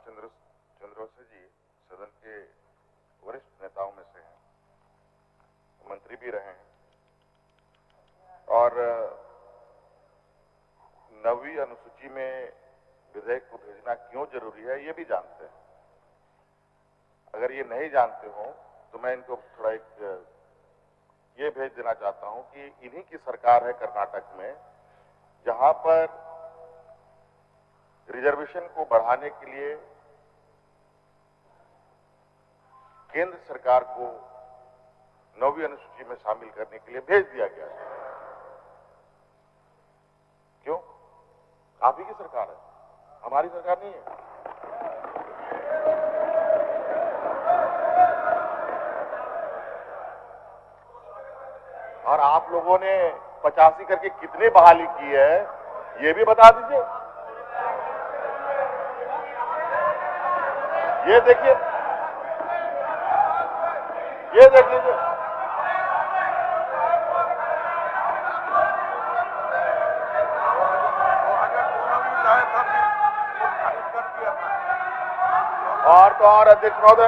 चंद्रोसे जी सदन के वरिष्ठ नेताओं में से हैं, मंत्री भी रहे हैं और 9वीं अनुसूची में विधेयक को भेजना क्यों जरूरी है ये भी जानते हैं। अगर ये नहीं जानते हो तो मैं इनको थोड़ा ये भेज देना चाहता हूं कि इन्हीं की सरकार है कर्नाटक में, जहां पर रिजर्वेशन को बढ़ाने के लिए केंद्र सरकार को 9वीं अनुसूची में शामिल करने के लिए भेज दिया गया है। क्यों? आप ही की सरकार है, हमारी सरकार नहीं है। और आप लोगों ने 85 करके कितनी बहाली की है ये भी बता दीजिए। ये देखिए, ये देख लीजिए। और तो और अध्यक्ष महोदय,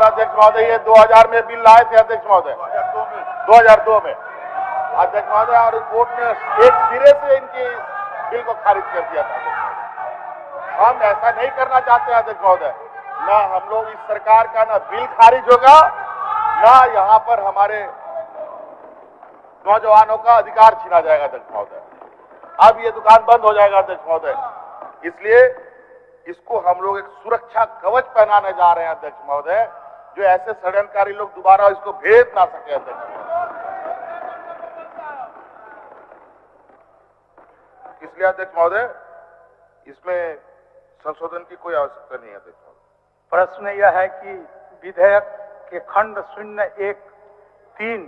अध्यक्ष महोदय ये 2000 में बिल लाए थे अध्यक्ष महोदय, 2002 में अध्यक्ष महोदय, और कोर्ट ने एक सिरे से इनकी बिल को खारिज कर दिया था। हम ऐसा नहीं करना चाहते अध्यक्ष महोदय। ना हम लोग इस सरकार का ना बिल खारिज होगा, ना यहाँ पर हमारे नौजवानों का अधिकार छीना जाएगा अध्यक्ष महोदय। अब ये दुकान बंद हो जाएगा अध्यक्ष महोदय। इसलिए इसको हम लोग एक सुरक्षा कवच पहनाने जा रहे हैं अध्यक्ष महोदय, जो ऐसे षड्यंत्रकारी लोग दोबारा इसको भेज ना सके अध्यक्ष महोदय। इसलिए अध्यक्ष महोदय इसमें संशोधन की कोई आवश्यकता नहीं है अध्यक्ष महोदय। प्रश्न यह है कि विधेयक के खंड 013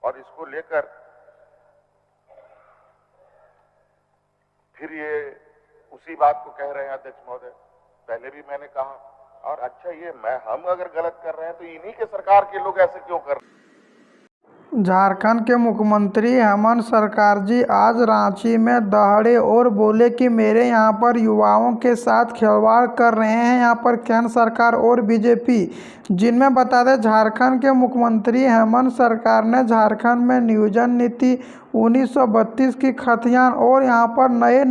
और इसको लेकर फिर ये उसी बात को कह रहे हैं अध्यक्ष महोदय। पहले भी मैंने कहा, और अच्छा ये हम अगर गलत कर रहे हैं तो इन्हीं के सरकार के लोग ऐसे क्यों कर रहे हैं। झारखंड के मुख्यमंत्री हेमंत सरकार जी आज रांची में दहाड़े और बोले कि मेरे यहाँ पर युवाओं के साथ खिलवाड़ कर रहे हैं यहाँ पर केंद्र सरकार और बीजेपी। जिनमें बता दें झारखंड के मुख्यमंत्री हेमंत सरकार ने झारखंड में नियोजन नीति 1932 की खतियान और यहाँ पर नए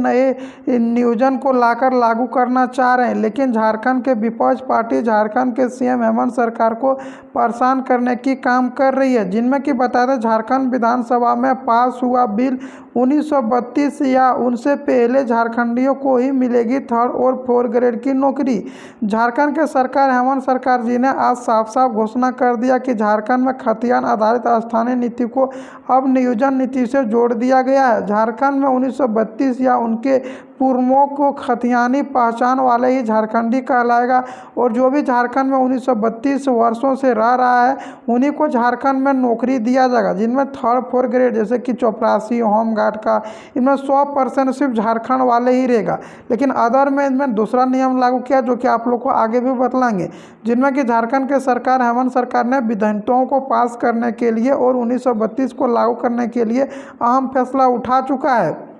नियोजन को लाकर लागू करना चाह रहे हैं, लेकिन झारखंड के विपक्ष पार्टी झारखंड के सीएम हेमंत सरकार को परेशान करने की काम कर रही है। जिनमें कि बता दें झारखंड विधानसभा में पास हुआ बिल 1932 या उनसे पहले झारखंडियों को ही मिलेगी 3rd और 4th ग्रेड की नौकरी। झारखंड के सरकार हेमंत सरकार जी ने आज साफ साफ घोषणा कर दिया कि झारखंड में खतियान आधारित स्थानीय नीति को अब नियोजन नीति से जोड़ दिया गया है। झारखंड में 1932 या उनके पूर्वों को खतियानी पहचान वाले ही झारखंडी कहलाएगा और जो भी झारखंड में 1932 वर्षों से रह रहा है उन्हीं को झारखंड में नौकरी दिया जाएगा, जिनमें 3rd 4th ग्रेड जैसे कि चपरासी होमगार्ड का इनमें 100% सिर्फ झारखंड वाले ही रहेगा। लेकिन अदर में इनमें दूसरा नियम लागू किया जो कि आप लोग को आगे भी बतलाएंगे, जिनमें कि झारखंड के सरकार हेमंत सरकार ने विधेयकों को पास करने के लिए और 1932 को लागू करने के लिए अहम फैसला उठा चुका है।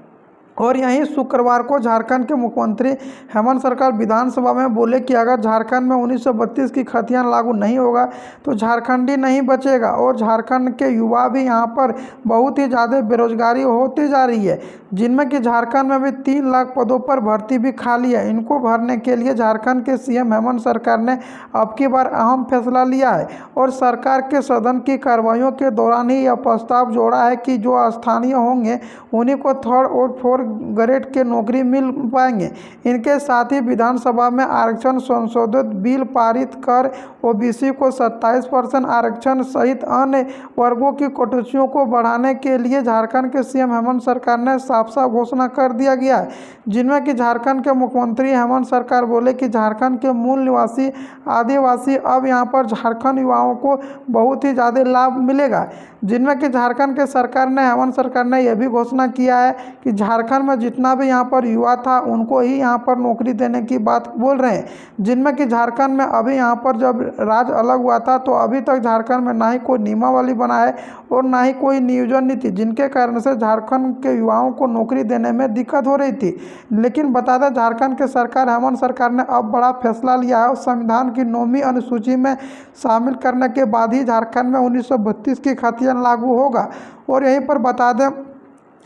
और यहीं शुक्रवार को झारखंड के मुख्यमंत्री हेमंत सरकार विधानसभा में बोले कि अगर झारखंड में 1932 की खतियान लागू नहीं होगा तो झारखंडी नहीं बचेगा और झारखंड के युवा भी यहाँ पर बहुत ही ज़्यादा बेरोजगारी होती जा रही है। जिनमें कि झारखंड में भी 3 लाख पदों पर भर्ती भी खाली है। इनको भरने के लिए झारखंड के सीएम हेमंत सरकार ने अब की बार अहम फैसला लिया है और सरकार के सदन की कार्रवाइयों के दौरान ही यह प्रस्ताव जोड़ा है कि जो स्थानीय होंगे उन्हीं को 3rd और 4th ग्रेड के नौकरी मिल पाएंगे। इनके साथ ही विधानसभा में आरक्षण संशोधित बिल पारित कर ओबीसी को 27% आरक्षण सहित अन्य वर्गों की कटौतियों को बढ़ाने के लिए झारखंड के सीएम हेमंत सरकार ने साफ साफ घोषणा कर दिया गया है। जिनमें कि झारखंड के मुख्यमंत्री हेमंत सरकार बोले कि झारखंड के मूल निवासी आदिवासी अब यहाँ पर झारखंड युवाओं को बहुत ही ज़्यादा लाभ मिलेगा। जिनमें कि झारखंड के सरकार ने हेमंत सरकार ने यह भी घोषणा किया है कि झारखंड झारखंड में जितना भी यहाँ पर युवा था उनको ही यहाँ पर नौकरी देने की बात बोल रहे हैं, जिनमें कि झारखंड में अभी यहाँ पर जब राज्य अलग हुआ था तो अभी तक झारखंड में ना ही कोई नियमावली बना है और ना ही कोई नियोजन नीति, जिनके कारण से झारखंड के युवाओं को नौकरी देने में दिक्कत हो रही थी। लेकिन बता दें, झारखंड की सरकार, हेमंत सरकार ने अब बड़ा फैसला लिया है और संविधान की 9वीं अनुसूची में शामिल करने के बाद ही झारखंड में 1932 की खतियान लागू होगा। और यहीं पर बता दें,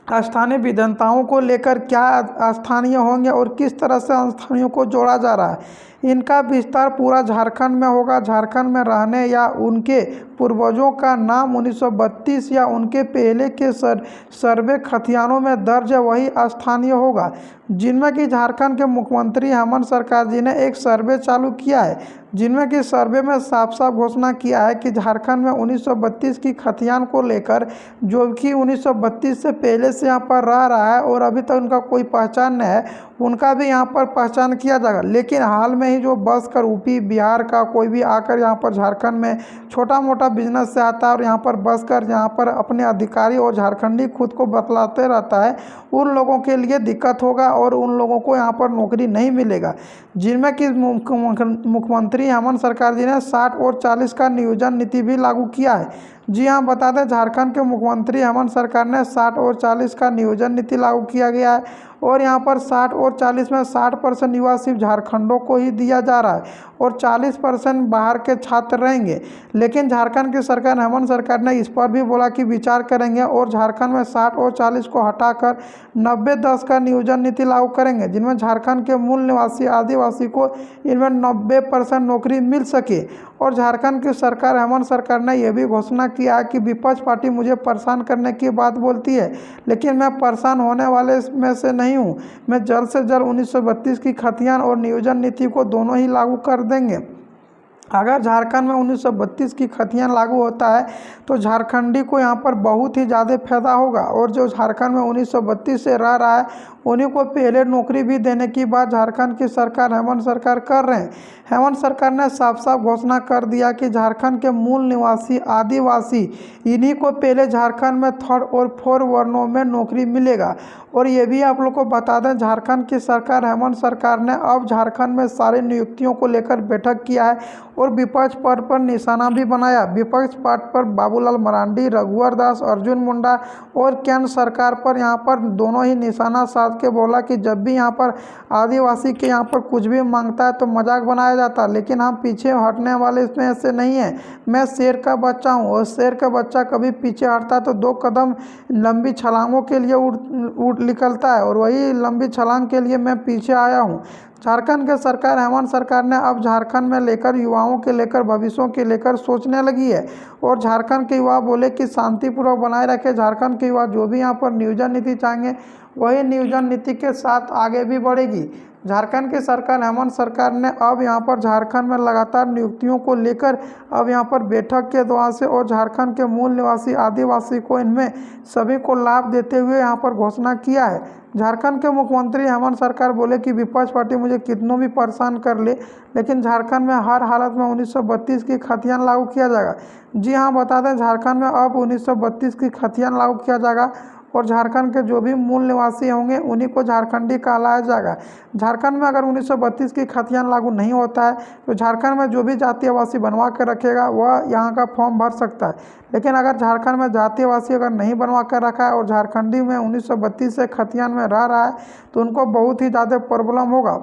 स्थानीय विधानताओं को लेकर क्या स्थानीय होंगे और किस तरह से स्थानीयों को जोड़ा जा रहा है, इनका विस्तार पूरा झारखंड में होगा। झारखंड में रहने या उनके पूर्वजों का नाम 1932 या उनके पहले के सर्वे खतियानों में दर्ज है वही स्थानीय होगा, जिनमें कि झारखंड के मुख्यमंत्री हेमंत सरकार जी ने एक सर्वे चालू किया है, जिनमें कि सर्वे में साफ साफ घोषणा किया है कि झारखंड में 1932 की खतियान को लेकर, जो कि 1932 से पहले से यहाँ पर रह रहा है और अभी तक उनका कोई पहचान नहीं है, उनका भी यहाँ पर पहचान किया जाएगा। लेकिन हाल में ही जो बस कर यूपी बिहार का कोई भी आकर यहाँ पर झारखंड में छोटा मोटा बिजनेस से आता है और यहाँ पर बस कर यहाँ पर अपने अधिकारी और झारखंडी खुद को बतलाते रहता है, उन लोगों के लिए दिक्कत होगा और उन लोगों को यहाँ पर नौकरी नहीं मिलेगा। जिनमें कि मुख्यमंत्री हेमंत सरकार जी ने 60 और 40 का नियोजन नीति भी लागू किया है। जी हाँ, बता दें, झारखंड के मुख्यमंत्री हेमंत सरकार ने 60 और 40 का नियोजन नीति लागू किया गया है और यहाँ पर 60 और 40 में 60% युवा सिर्फ झारखंडों को ही दिया जा रहा है और 40% बाहर के छात्र रहेंगे। लेकिन झारखंड की सरकार, हेमंत सरकार ने इस पर भी बोला कि विचार करेंगे और झारखंड में 60 और 40 को हटाकर 90-10 का नियोजन नीति लागू करेंगे, जिनमें झारखंड के मूल निवासी आदिवासी को इनमें 90% नौकरी मिल सके। और झारखंड की सरकार, हेमंत सरकार ने यह भी घोषणा किया है कि विपक्ष पार्टी मुझे परेशान करने की बात बोलती है, लेकिन मैं परेशान होने वाले में से नहीं हूँ। मैं जल्द से जल्द 1932 की खतियान और नियोजन नीति को दोनों ही लागू कर देंगे। अगर झारखंड में 1932 की खतियान लागू होता है तो झारखंडी को यहाँ पर बहुत ही ज़्यादा फायदा होगा और जो झारखंड में 1932 से रह रहा है उन्हीं को पहले नौकरी भी देने की बात झारखंड की सरकार, हेमंत सरकार कर रहे हैं। हेमंत सरकार ने साफ साफ घोषणा कर दिया कि झारखंड के मूल निवासी आदिवासी, इन्हीं को पहले झारखंड में 3rd और 4th वर्णों में नौकरी मिलेगा। और ये भी आप लोग को बता दें, झारखंड की सरकार, हेमंत सरकार ने अब झारखंड में सारी नियुक्तियों को लेकर बैठक किया है और विपक्ष पर निशाना भी बनाया। विपक्ष पद पर बाबूलाल मरांडी, रघुवर दास, अर्जुन मुंडा और केंद्र सरकार पर यहाँ पर दोनों ही निशाना साध के बोला कि जब भी यहाँ पर आदिवासी के यहाँ पर कुछ भी मांगता है तो मजाक बनाया जाता है, लेकिन हम पीछे हटने वाले इसमें ऐसे नहीं है। मैं शेर का बच्चा हूँ और शेर का बच्चा कभी पीछे हटता है तो 2 कदम लंबी छलांगों के लिए उड़ निकलता है और वही लंबी छलांग के लिए मैं पीछे आया हूँ। झारखंड के सरकार, हेमंत सरकार ने अब झारखंड में लेकर युवाओं के लेकर भविष्यों के लेकर सोचने लगी है और झारखंड के युवा बोले कि शांतिपूर्वक बनाए रखे। झारखंड के युवा जो भी यहाँ पर नियोजन नीति चाहेंगे वही नियोजन नीति के साथ आगे भी बढ़ेगी। झारखंड की सरकार, हेमंत सरकार ने अब यहाँ पर झारखंड में लगातार नियुक्तियों को लेकर अब यहाँ पर बैठक के द्वारा से और झारखंड के मूल निवासी आदिवासी को इनमें सभी को लाभ देते हुए यहाँ पर घोषणा किया है। झारखंड के मुख्यमंत्री हेमंत सरकार बोले कि विपक्ष पार्टी मुझे कितनों भी परेशान कर ले, लेकिन झारखंड में हर हालत में 1932 की खतियान लागू किया जाएगा। जी हाँ, बता दें, झारखंड में अब 1932 की खतियान लागू किया जाएगा और झारखंड के जो भी मूल निवासी होंगे उन्हीं को झारखंडी कहलाया जाएगा। झारखंड में अगर 1932 की खतियान लागू नहीं होता है तो झारखंड में जो भी जातीय आवासी बनवा कर रखेगा वह यहाँ का फॉर्म भर सकता है, लेकिन अगर झारखंड में जातीय आवासी अगर नहीं बनवा कर रखा है और झारखंडी में 1932 से खतियान में रह रहा है तो उनको बहुत ही ज़्यादा प्रॉब्लम होगा।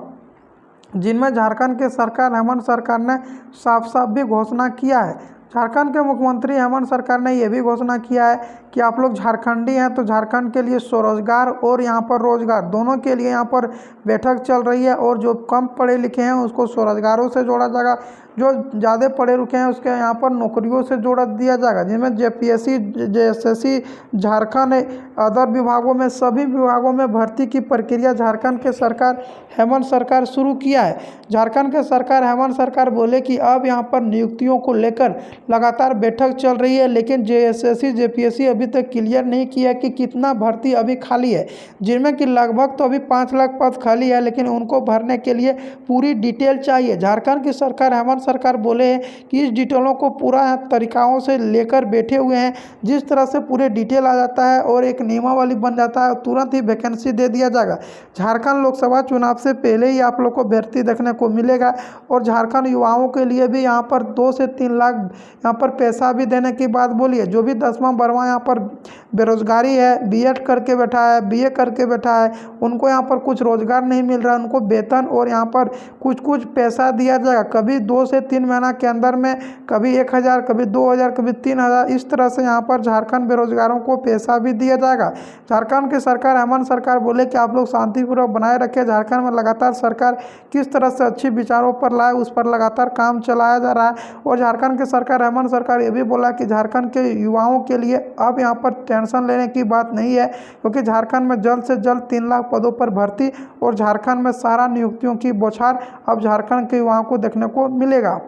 जिनमें झारखंड की सरकार, हेमंत सरकार ने साफ साफ भी घोषणा किया है। झारखंड के मुख्यमंत्री हेमंत सरकार ने यह भी घोषणा किया है कि आप लोग झारखंडी हैं तो झारखंड के लिए स्वरोजगार और यहाँ पर रोजगार दोनों के लिए यहाँ पर बैठक चल रही है और जो कम पढ़े लिखे हैं उसको स्वरोजगारों से जोड़ा जाएगा, जो ज़्यादा पढ़े लिखे हैं उसके यहाँ पर नौकरियों से जोड़ दिया जाएगा। जिनमें जेपीएससी, जेएसएससी, झारखंड अदर विभागों में सभी विभागों में भर्ती की प्रक्रिया झारखंड के सरकार, हेमंत सरकार शुरू किया है। झारखंड के सरकार, हेमंत सरकार बोले कि अब यहाँ पर नियुक्तियों को लेकर लगातार बैठक चल रही है, लेकिन जेएसएससी, जेपीएससी अभी तक क्लियर नहीं किया कि कितना भर्ती अभी खाली है, जिनमें कि लगभग तो अभी 5 लाख पद खाली है, लेकिन उनको भरने के लिए पूरी डिटेल चाहिए। झारखंड की सरकार, हेमंत सरकार बोले हैं कि इस डिटेलों को पूरा तरीकाओं से लेकर बैठे हुए हैं। जिस तरह से पूरे डिटेल आ जाता है और एक नियमावली बन जाता है, तुरंत ही वैकेंसी दे दिया जाएगा। झारखंड लोकसभा चुनाव से पहले ही आप लोग को भर्ती देखने को मिलेगा और झारखंड युवाओं के लिए भी यहाँ पर 2 से 3 लाख यहाँ पर पैसा भी देने की बात बोली है। जो भी 10वां 12वां यहाँ पर बेरोजगारी है, बीएड करके बैठा है, बीए करके बैठा है, उनको यहाँ पर कुछ रोजगार नहीं मिल रहा है, उनको वेतन और यहाँ पर कुछ पैसा दिया जाएगा। कभी 2 से 3 महीना के अंदर में कभी 1000, कभी 2000, कभी 3000, इस तरह से यहाँ पर झारखंड बेरोजगारों को पैसा भी दिया जाएगा। झारखंड की सरकार, हेमंत सरकार बोले कि आप लोग शांतिपूर्वक बनाए रखें। झारखंड में लगातार सरकार किस तरह से अच्छी विचारों पर लाए, उस पर लगातार काम चलाया जा रहा है। और झारखंड की सरकार, हेमंत सरकार ये भी बोला कि झारखंड के युवाओं के लिए अब यहाँ पर टेंशन लेने की बात नहीं है, क्योंकि झारखंड में जल्द से जल्द 3 लाख पदों पर भर्ती और झारखंड में सारा नियुक्तियों की बौछार अब झारखंड के युवाओं को देखने को मिलेगा।